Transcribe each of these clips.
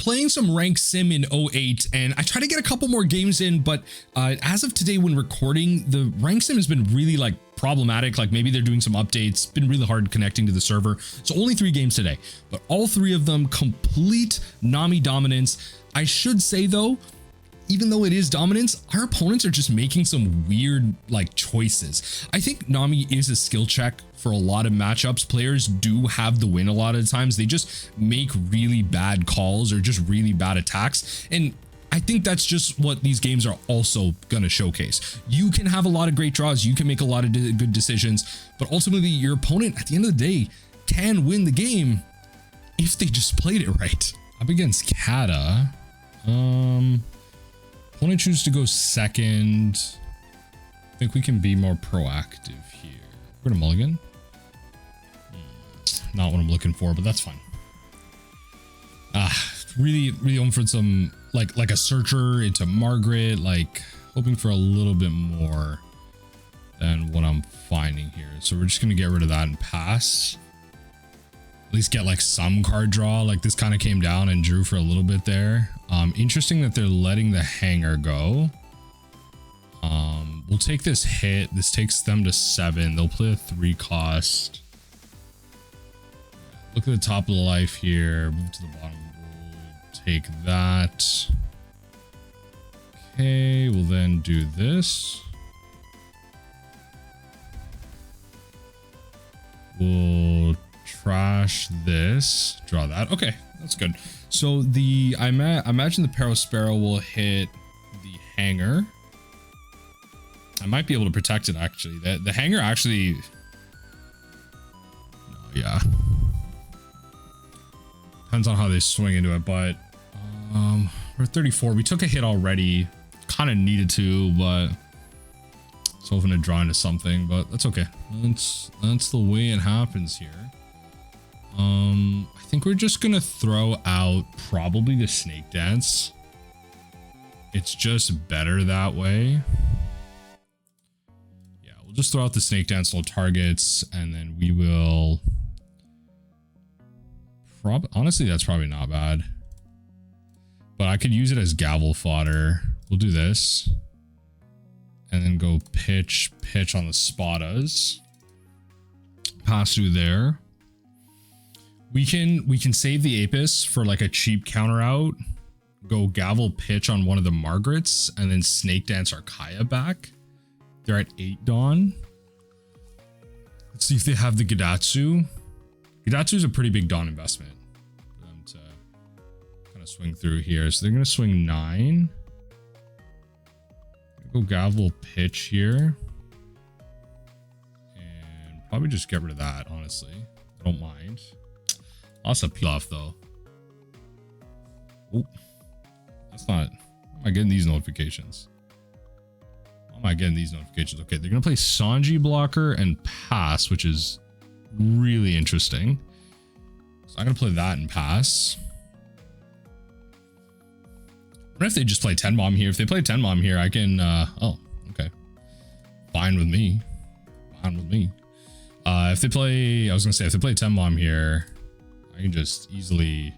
playing some rank sim in 08 and I try to get a couple more games in, but as of today when recording, the rank sim has been really like problematic. Like maybe they're doing some updates. It's been really hard connecting to the server. So only 3 games today, but all 3 of them complete Nami dominance. I should say though, even though it is dominance, our opponents are just making some weird like choices. I think Nami is a skill check for a lot of matchups. Players do have the win a lot of the times. They just make really bad calls or just really bad attacks. And I think that's just what these games are also gonna showcase. You can have a lot of great draws. You can make a lot of good decisions, but ultimately your opponent at the end of the day can win the game if they just played it right. Up against Kata, opponent chooses to go second. I think we can be more proactive here. We're gonna mulligan. Not what I'm looking for, but that's fine. Really going for some like a searcher into Margaret, like hoping for a little bit more than what I'm finding here. So we're just gonna get rid of that and pass. At least get like some card draw. Like this kind of came down and drew for a little bit there. Interesting that they're letting the hanger go. We'll take this hit. This takes them to 7. They'll play a 3 cost. Look at the top of the life here. Move to the bottom. We'll take that. Okay, we'll then do this. We'll trash this. Draw that. Okay, that's good. So I imagine the Perospero will hit the hanger. I might be able to protect it actually. The hanger actually. No, yeah. Depends on how they swing into it, but we're 34. We took a hit already. Kind of needed to, but it's hoping to draw into something, but that's okay. That's the way it happens here. I think we're just gonna throw out probably the snake dance. It's just better that way. Yeah, we'll just throw out the snake dance, low targets, and then we will honestly, that's probably not bad, but I could use it as gavel fodder. We'll do this and then go pitch on the spottas, pass through there. We can save the Apis for like a cheap counter out, go gavel pitch on one of the Margarets, and then snake dance our Kaya back. They're at 8 Dawn. Let's see if they have the Gidatsu. Gidatsu is a pretty big Dawn investment for them to kind of swing through here. So they're going to swing 9. Go gavel pitch here. And probably just get rid of that, honestly. I don't mind. Lost a peel off though. Oh, that's not. How am I getting these notifications? How am I getting these notifications? Okay, they're gonna play Sanji blocker and pass, which is really interesting. So I'm gonna play that and pass. What if they just play 10 bomb here? If they play 10 bomb here, I can. Oh, okay. Fine with me. Fine with me. If they play, I was gonna say if they play 10 bomb here, I can just easily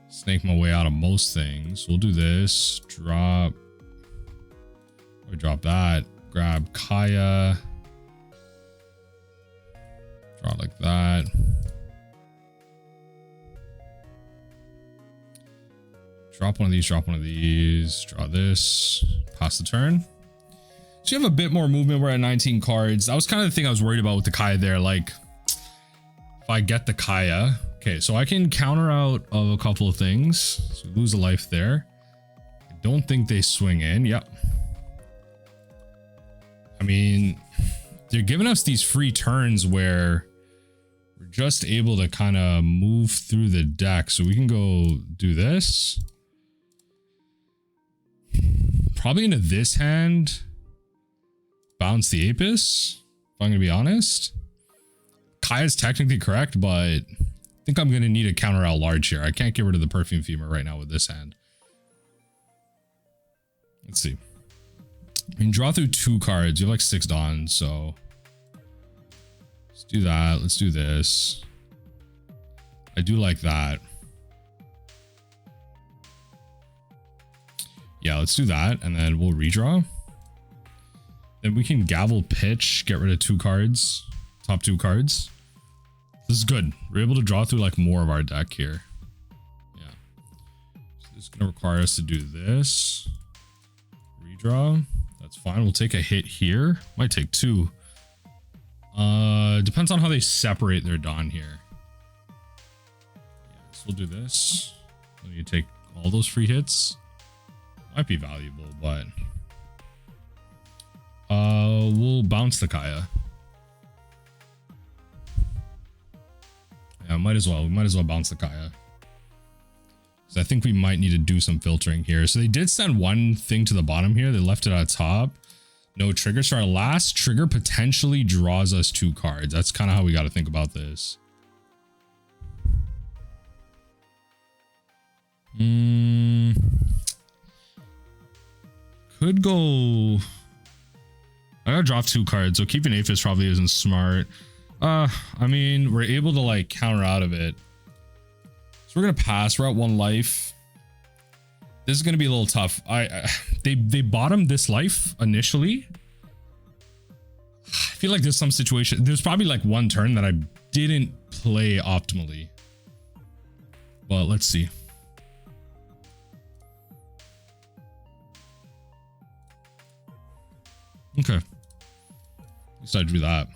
snake my way out of most things. We'll do this. Drop. We drop that. Grab Kaya. Draw like that. Drop one of these. Drop one of these. Draw this. Pass the turn. So you have a bit more movement. We're at 19 cards. That was kind of the thing I was worried about with the Kaya there. Like, if I get the Kaya. Okay, so I can counter out of a couple of things. So lose a life there. I don't think they swing in. Yep. I mean, they're giving us these free turns where we're just able to kind of move through the deck. So we can go do this. Probably into this hand. Bounce the Apis, if I'm going to be honest. Kaya's technically correct, but I think I'm going to need a counter out large here. I can't get rid of the Perfume Femur right now with this hand. Let's see. I mean, draw through 2 cards. You have like 6 Dawns, so let's do that. Let's do this. I do like that. Yeah, let's do that. And then we'll redraw. Then we can gavel pitch, get rid of 2 cards, top 2 cards. This is good. We're able to draw through like more of our deck here. Yeah. So this is going to require us to do this. Redraw. That's fine. We'll take a hit here. Might take 2. Depends on how they separate their Dawn here. Yeah, so we'll do this. So you take all those free hits. Might be valuable, but we'll bounce the Kaya. Yeah, might as well. We might as well bounce the Kaya. So I think we might need to do some filtering here. So they did send one thing to the bottom here. They left it at top. No trigger. So our last trigger potentially draws us 2 cards. That's kind of how we got to think about this. Could go. I gotta drop 2 cards, so keeping Aphis probably isn't smart. I mean, we're able to like counter out of it. So we're gonna pass. We're at 1 life. This is gonna be a little tough. They bottomed this life initially. I feel like there's some situation. There's probably like 1 turn that I didn't play optimally. But let's see. Okay. At least I drew that.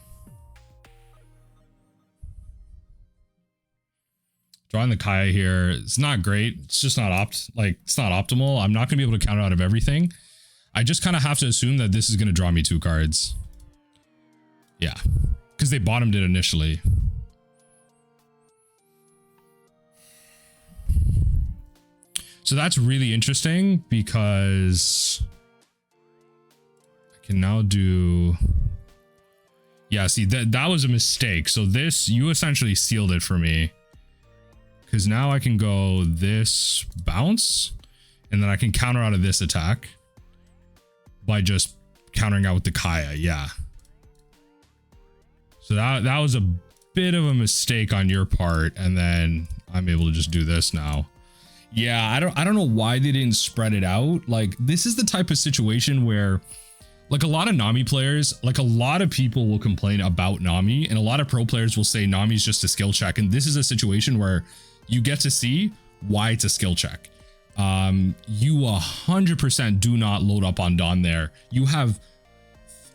Drawing the Kaya here, it's not great. It's just not it's not optimal. I'm not gonna be able to counter out of everything. I just kind of have to assume that this is gonna draw me 2 cards. Yeah, because they bottomed it initially. So that's really interesting because I can now do. Yeah, see that was a mistake. So this, you essentially sealed it for me. Because now I can go this bounce, and then I can counter out of this attack by just countering out with the Kaya. Yeah. So that was a bit of a mistake on your part, and then I'm able to just do this now. Yeah, I don't know why they didn't spread it out. Like, this is the type of situation where, like, a lot of Nami players, like a lot of people will complain about Nami, and a lot of pro players will say Nami's just a skill check. And this is a situation where you get to see why it's a skill check. You 100% do not load up on Dawn there. You have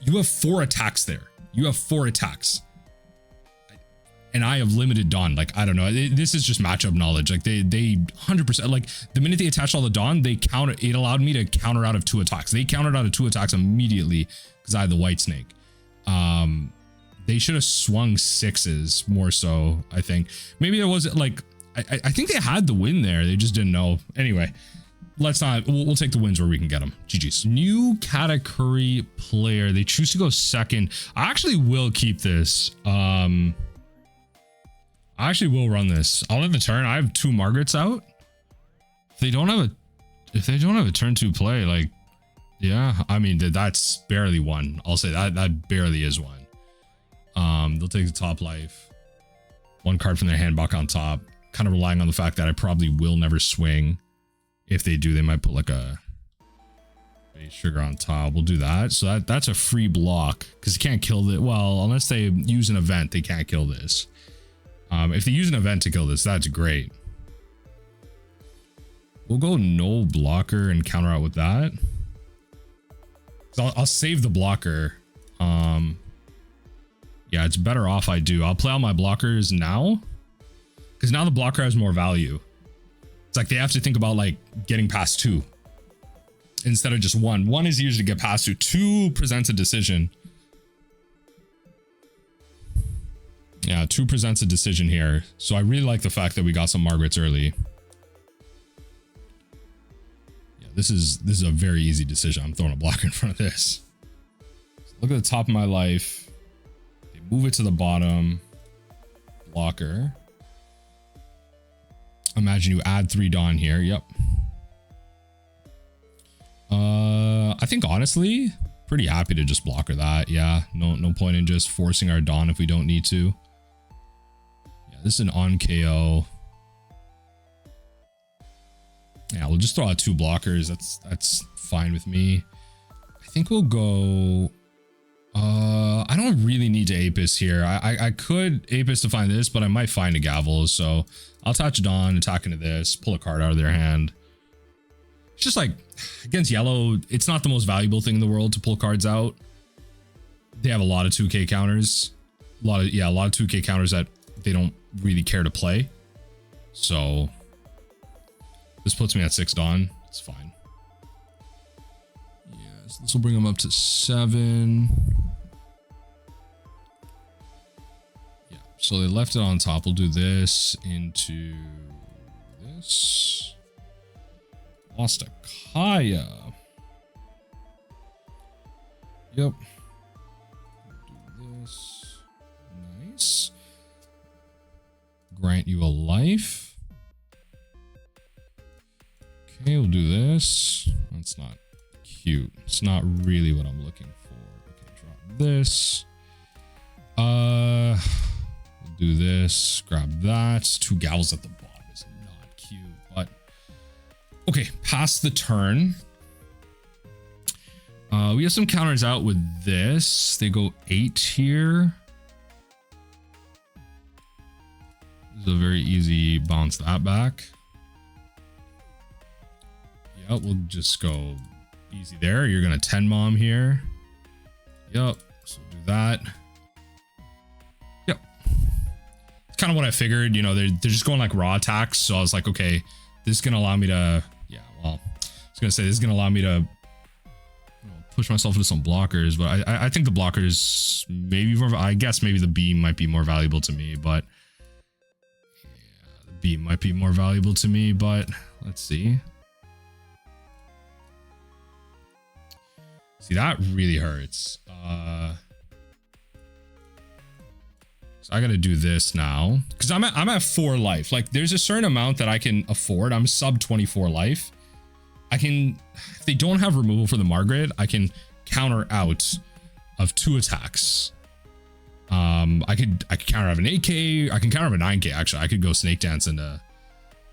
4 attacks there. You have 4 attacks. And I have limited Dawn. Like, I don't know. This is just matchup knowledge. Like they 100%, like the minute they attached all the Dawn, it allowed me to counter out of 2 attacks. They countered out of 2 attacks immediately because I had the White Snake. They should have swung 6s more so, I think. Maybe there wasn't like, I think they had the win there. They just didn't know. Anyway, let's not, we'll take the wins where we can get them. GG's. New Katakuri player. They choose to go second. I actually will keep this. I actually will run this. I'll have a turn. I have 2 Margarets out. If they don't have a turn 2 play, like, yeah, I mean, that's barely 1. I'll say that barely is 1. They'll take the top life. 1 card from their hand back on top. Kind of relying on the fact that I probably will never swing. If they do, they might put like a base trigger on top. We'll do that. So that's a free block because you can't kill it. Well, unless they use an event, they can't kill this. If they use an event to kill this, that's great. We'll go no blocker and counter out with that. So I'll save the blocker. Yeah, it's better off I do. I'll play all my blockers now. Because now the blocker has more value. It's like they have to think about like getting past 2 instead of just 1. 1 is easier to get past 2. 2 presents a decision. Yeah, 2 presents a decision here. So I really like the fact that we got some Margarets early. Yeah, this is a very easy decision. I'm throwing a blocker in front of this. So look at the top of my life. They move it to the bottom. Blocker. Imagine you add 3 Dawn here. Yep. I think honestly, pretty happy to just blocker that. Yeah, no point in just forcing our Dawn if we don't need to. Yeah, this is an on KO. Yeah, Yeah, we'll just throw out 2 blockers. That's fine with me. I think we'll go. I don't really need to Apis here. I could Apis to find this, but I might find a Gavel. So I'll attach Dawn, attack into this, pull a card out of their hand. It's just like against yellow, it's not the most valuable thing in the world to pull cards out. They have a lot of 2K counters. A lot of 2K counters that they don't really care to play. So this puts me at 6 Dawn. It's fine. Yeah, so this will bring them up to 7. Yeah, so they left it on top. We'll do this into this. Lost a Kaya. Yep. Do this. Nice. Grant you a life. Okay, we'll do this. That's not cute. It's not really what I'm looking for. Okay, drop this. We'll do this. Grab that. 2 Gavels at the bottom is not cute, but okay, pass the turn. We have some counters out with this. They go 8 here. This is a very easy bounce that back. Yep, we'll just go easy there. You're gonna 10 mom here. Yep, so do that. Yep. It's kind of what I figured, you know, they're just going like raw attacks. So I was like, okay, this is gonna allow me to, yeah, well, I was gonna say this is gonna allow me to, you know, push myself into some blockers, but I think the blockers maybe more, I guess maybe the beam might be more valuable to me, but yeah, the beam might be more valuable to me, but let's see. See, that really hurts. So I gotta do this now because I'm at 4 life. Like there's a certain amount that I can afford. I'm sub 24 life. I can, if they don't have removal for the Margaret, I can counter out of 2 attacks. I could counter out of an 8K. I can counter out of a 9K actually. I could go Snake Dance into,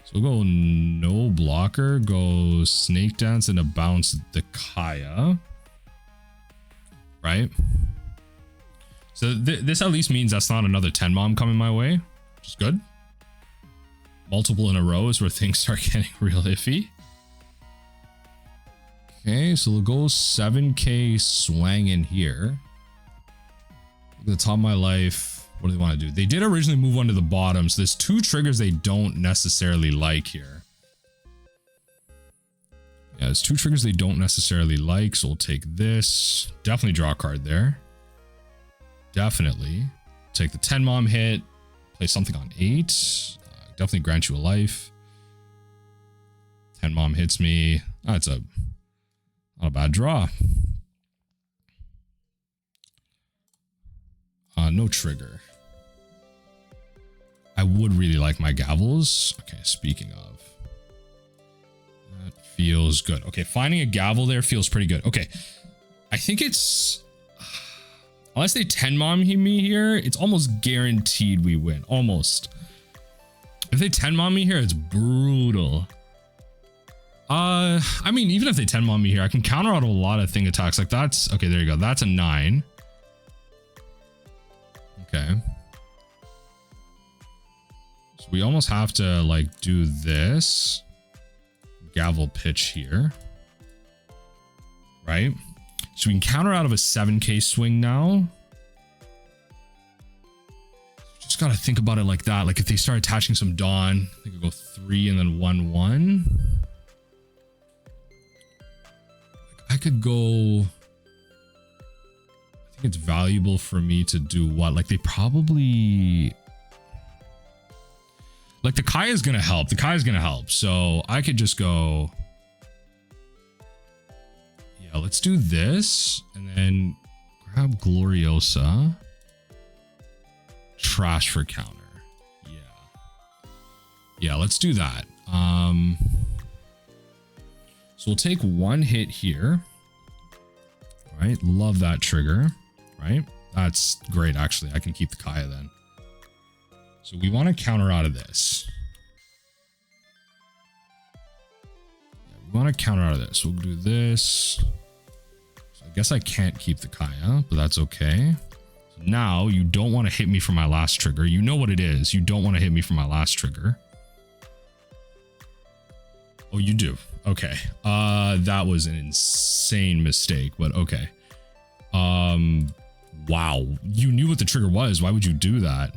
so we'll go no blocker, go Snake Dance into bounce the Kaya. Right? So this at least means that's not another 10 mom coming my way, which is good. Multiple in a row is where things start getting real iffy. Okay, so we'll go 7K swang in here. At the top of my life, what do they want to do? They did originally move one to the bottom, so there's 2 triggers they don't necessarily like here. Yeah, there's 2 triggers they don't necessarily like, so we'll take this. Definitely draw a card there. Definitely. Take the 10 mom hit. Play something on 8. Definitely grant you a life. 10 mom hits me. That's not a bad draw. No trigger. I would really like my Gavels. Okay, speaking of. That feels good. Okay, finding a Gavel there feels pretty good. Okay, I think it's... Unless they 10 mom me here, it's almost guaranteed we win. Almost. If they 10 mom me here, it's brutal. I mean, even if they 10 mom me here, I can counter out a lot of thing attacks. Like that's... Okay, there you go. That's a 9. Okay. So we almost have to like do this. Gavel pitch here. Right? So we can counter out of a 7K swing now. Just got to think about it like that. Like if they start attaching some Dawn, they could go 3 and then 1-1. I could go... I think it's valuable for me to do what? Like they probably... Like the Kaya is going to help. The Kaya is going to help. So I could just go... Yeah, let's do this. And then grab Gloriosa. Trash for counter. Yeah. Yeah, let's do that. So we'll take 1 hit here. All right, love that trigger. Right? That's great, actually. I can keep the Kaya then. So we want to counter out of this. We want to counter out of this. We'll do this. So I guess I can't keep the Kaya, but that's okay. So now you don't want to hit me for my last trigger. You know what it is. You don't want to hit me for my last trigger. Oh, you do. Okay. That was an insane mistake, but okay. Wow. You knew what the trigger was. Why would you do that?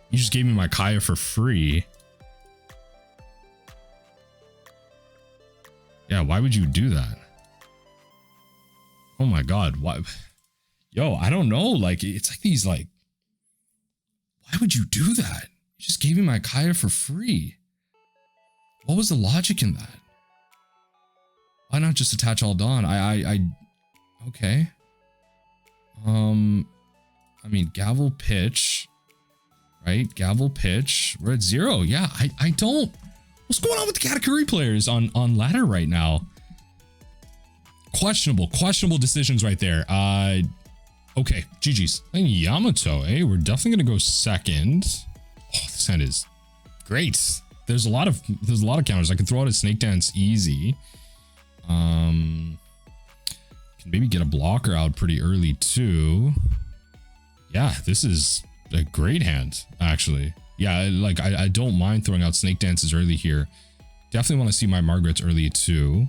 You just gave me my Kaya for free. Yeah, why would you do that? Oh my God. Why? Yo, I don't know. Like, it's like these, like, why would you do that? You just gave me my Kaya for free. What was the logic in that? Why not just attach all Dawn? Okay. I mean, gavel pitch, right? Gavel pitch. We're at 0. Yeah, I don't. What's going on with the Katakuri players on ladder right now? Questionable decisions right there. Okay, GG's. And Yamato, eh? We're definitely gonna go second. Oh, this hand is great. There's a lot of counters. I can throw out a snake dance easy. Can maybe get a blocker out pretty early too. Yeah, this is a great hand, actually. Yeah, like I don't mind throwing out snake dances early here. Definitely want to see my Margarets early too.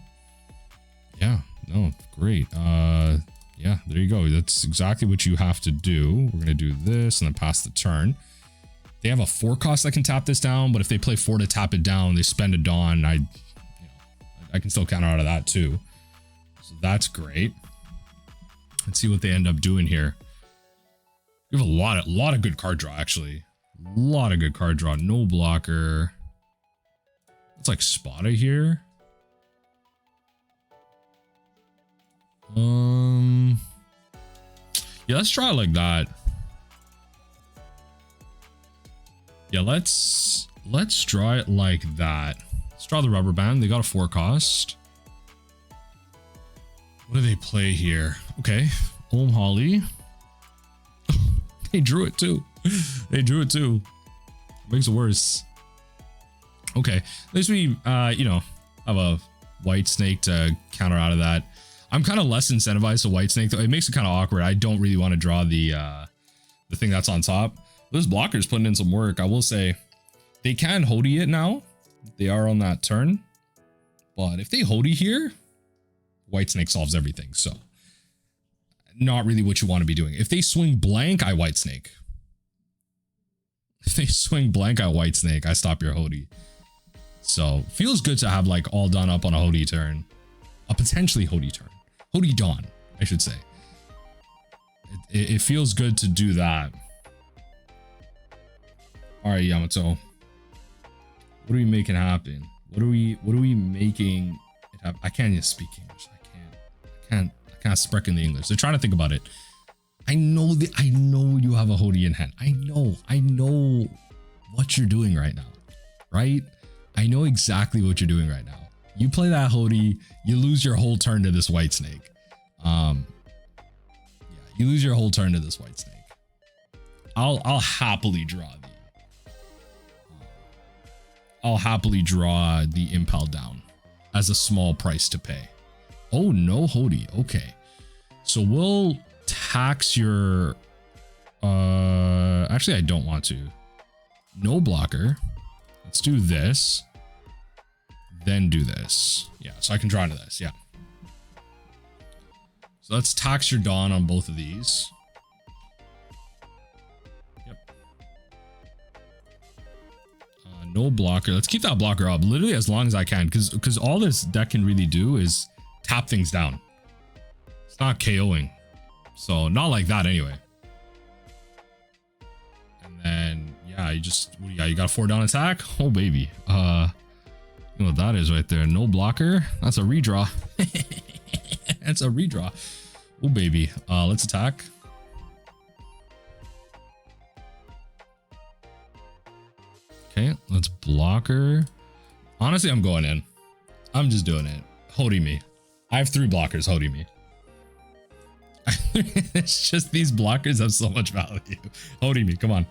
Yeah, no, great. Yeah, there you go. That's exactly what you have to do. We're gonna do this and then pass the turn. They have a 4 cost that can tap this down, but if they play 4 to tap it down, they spend a Dawn. I can still counter out of that too. So that's great. Let's see what they end up doing here. We have a lot of good card draw, actually. A lot of good card draw. No blocker. It's like Spada here. Yeah, let's try it like that. Yeah, let's draw it like that. Let's draw the rubber band. They got a 4 cost. What do they play here? Okay, Olm Holly. They drew it too. They drew it too. Makes it worse. Okay, at least we, you know, have a white snake to counter out of that. I'm kind of less incentivized to white snake though. It makes it kind of awkward. I don't really want to draw the thing that's on top. This blocker's putting in some work. I will say they can Hody it now. They are on that turn, but if they Hody here, white snake solves everything. So not really what you want to be doing. If they swing blank, I white snake. If they swing blank, I white snake. I stop your Hody. So feels good to have like all done up on a Hody turn, a potentially Hody turn, Hody Dawn, I should say. It feels good to do that. All right, Yamato. What are we making happen? What are we making it happen? I can't even speak English. I can't speak in the English. They're trying to think about it. I know you have a Hody in hand. I know what you're doing right now, right? I know exactly what you're doing right now. You play that Hody, you lose your whole turn to this white snake. Yeah, you lose your whole turn to this white snake. I'll happily draw the impel down as a small price to pay. Oh, no Hody. Okay. So we'll tax your actually I don't want to. No blocker. Let's do this. Then do this. Yeah, so I can draw into this. Yeah. So let's tax your Dawn on both of these. Yep. No blocker. Let's keep that blocker up literally as long as I can, because all this deck can really do is tap things down. It's not KOing. So not like that anyway. And then yeah, you just you got a 4 down attack. Oh baby. You know what that is right there. No blocker. That's a redraw. That's a redraw. Oh baby. Let's attack. Okay, let's blocker. Honestly, I'm going in. I'm just doing it. Hody me. I have 3 blockers. Hody me. It's just these blockers have so much value. Hody me. Come on.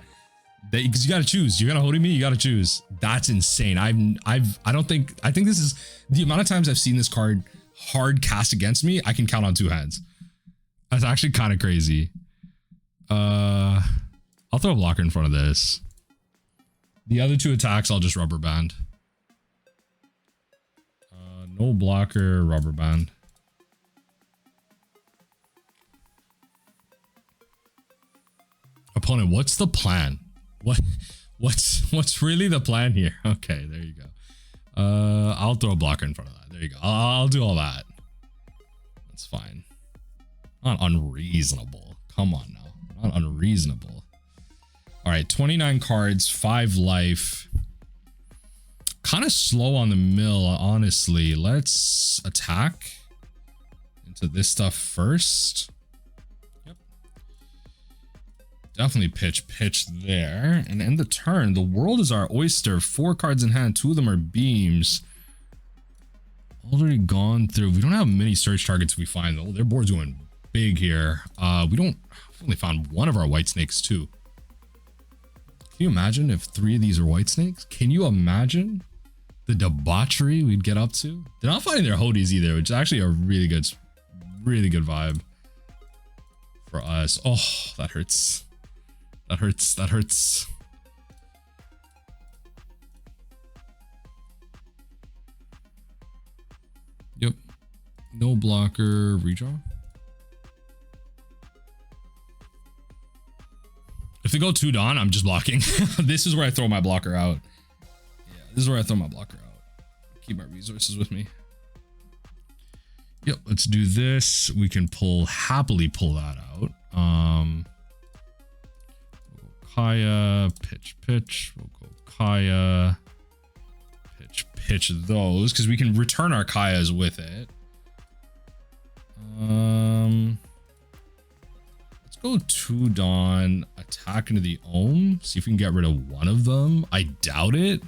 Because you gotta choose. You're gonna hold me. You gotta choose. That's insane. I think this is the amount of times I've seen this card hard cast against me. I can count on 2 hands. That's actually kind of crazy. I'll throw a blocker in front of this. The other 2 attacks, I'll just rubber band. No blocker, rubber band. Opponent, what's the plan? What's really the plan here? Okay, there you go. I'll throw a blocker in front of that. There you go. I'll do all that. That's fine. Not unreasonable. Come on now. Not unreasonable. All right, 29 cards, 5 life. Kind of slow on the mill, honestly. Let's attack into this stuff first. Yep. Definitely pitch there. And end the turn. The world is our oyster. 4 cards in hand. 2 of them are beams. Already gone through. We don't have many search targets we find though. Their board's going big here. We've only found 1 of our white snakes too. Can you imagine if 3 of these are white snakes? Can you imagine the debauchery we'd get up to? They're not finding their hoodies either, which is actually a really good vibe for us. Oh, that hurts. That hurts. Yep. No blocker, redraw. If they go 2 Dawn, I'm just blocking. This is where I throw my blocker out. Yeah, this is where I throw my blocker out. Keep my resources with me. Yep, let's do this. We can happily pull that out. We'll go Kaya, pitch. We'll go Kaya, pitch those, because we can return our Kayas with it. Let's go 2 Dawn, attack into the Ohm, see if we can get rid of 1 of them. I doubt it.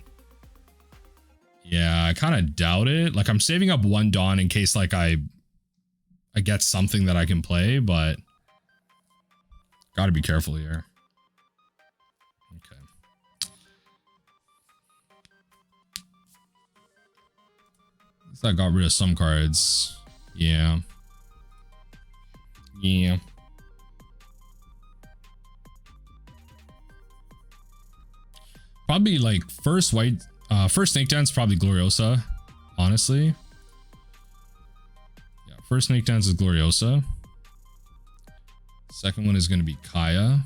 Yeah, I kind of doubt it. Like, I'm saving up 1 Dawn in case like I get something that I can play, but gotta be careful here. Okay. At least I got rid of some cards. Yeah. Probably like first Snake Dance, probably Gloriosa, honestly. Yeah, first Snake Dance is Gloriosa. Second one is going to be Kaya.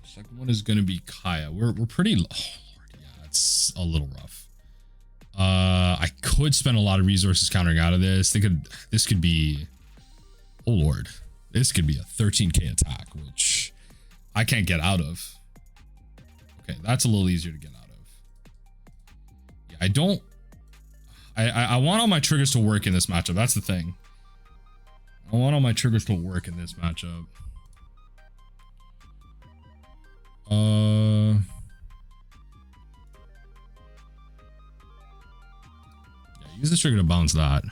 Second one is going to be Kaya. We're pretty low. Oh, Lord, yeah, it's a little rough. I could spend a lot of resources countering out of this. This could be, oh Lord, this could be a 13k attack, which I can't get out of. Okay, that's a little easier to get out of. Yeah, I want all my triggers to work in this matchup. That's the thing. I want all my triggers to work in this matchup. Use this trigger to bounce that.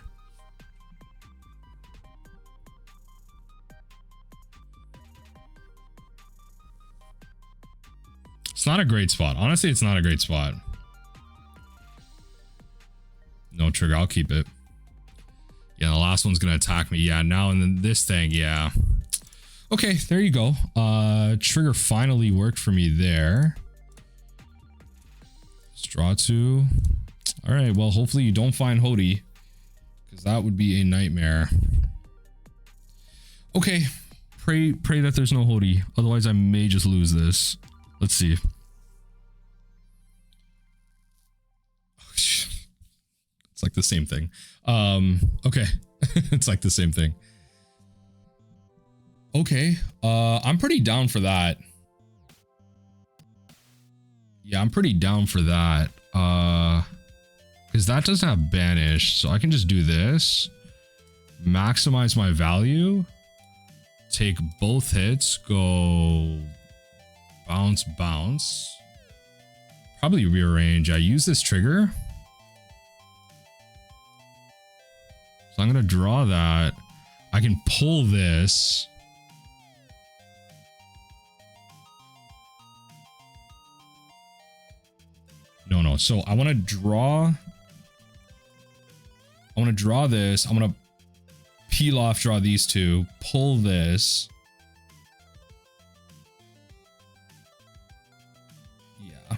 It's not a great spot. Honestly, it's not a great spot. No trigger. I'll keep it. Yeah, the last one's going to attack me. Yeah, now and then this thing. Yeah. Okay, there you go. Trigger finally worked for me there. Draw 2. All right, well, hopefully you don't find Hody, because that would be a nightmare. Okay, pray that there's no Hody. Otherwise, I may just lose this. Let's see. It's like the same thing. Okay. It's like the same thing. Okay, I'm pretty down for that. Yeah, I'm pretty down for that. Because that doesn't have banish, so I can just do this, maximize my value, take both hits, go bounce, probably rearrange. I use this trigger. So I'm gonna draw that. I can pull this. No. So I want to draw this. I'm gonna peel off, draw these two, pull this. Yeah.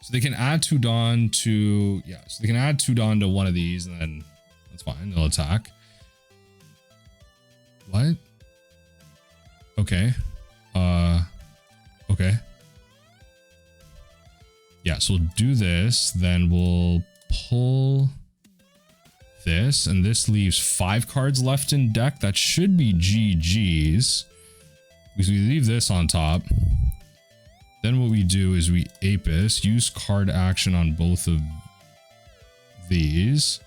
So they can add 2 Dawn to, so they can add 2 Dawn to one of these, and then that's fine. They'll attack. What? Okay. Okay. Yeah, so we'll do this, then we'll pull this, and this leaves 5 cards left in deck. That should be GG's, because we leave this on top. Then what we do is we Apis, use card action on both of these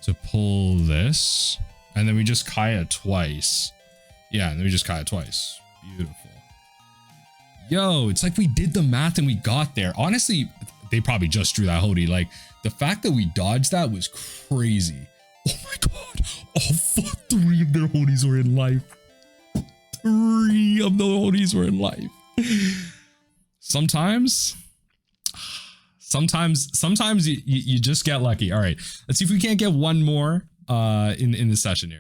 to pull this, and then we just Kaya twice. Yeah, and then we just Kaya twice. Beautiful. Yo, it's like we did the math and we got there. Honestly, they probably just drew that Hody. Like, the fact that we dodged that was crazy. Oh my god. Oh, fuck. 3 of their Hodis were in life. 3 of the Hodis were in life. Sometimes you just get lucky. All right, let's see if we can't get one more in the session here.